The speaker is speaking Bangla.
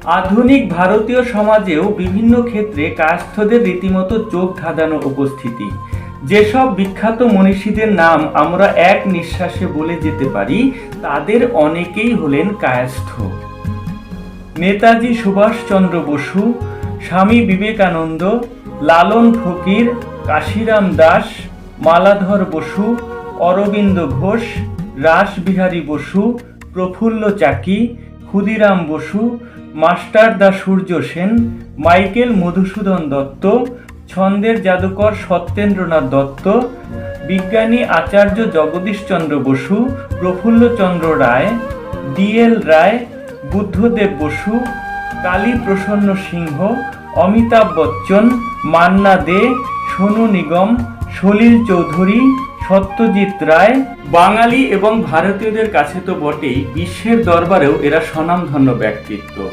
আধুনিক ভারতীয় সমাজেও বিভিন্ন ক্ষেত্রে কায়স্থদের রীতিমতো চোখ ধাঁধানো উপস্থিতি। যেসব বিখ্যাত মনীষীদের নাম আমরা এক নিঃশ্বাসে বলে যেতে পারি, তাদের অনেকেই হলেন কায়স্থ। নেতাজি সুভাষচন্দ্র বসু, স্বামী বিবেকানন্দ, লালন ফকির, কাশিরাম দাস, মালাধর বসু, অরবিন্দ ঘোষ, রাসবিহারী বসু, প্রফুল্ল চাকি, ক্ষুদিরাম বসু, মাস্টারদা সূর্য সেন, মাইকেল মধুসূদন দত্ত, ছন্দের জাদুকর সত্যেন্দ্রনাথ দত্ত, বিজ্ঞানী আচার্য জগদীশচন্দ্র বসু, প্রফুল্লচন্দ্র রায়, ডি.এল. রায়, বুদ্ধদেব বসু, কালী প্রসন্ন সিংহ, অমিতাভ বচ্চন, মান্না দে, সোনু নিগম, সলিল চৌধুরী, সত্যজিৎ রায়। বাঙালি এবং ভারতীয়দের কাছে তো বটেই, বিশ্বের দরবারেও এরা স্বনামধন্য ব্যক্তিত্ব।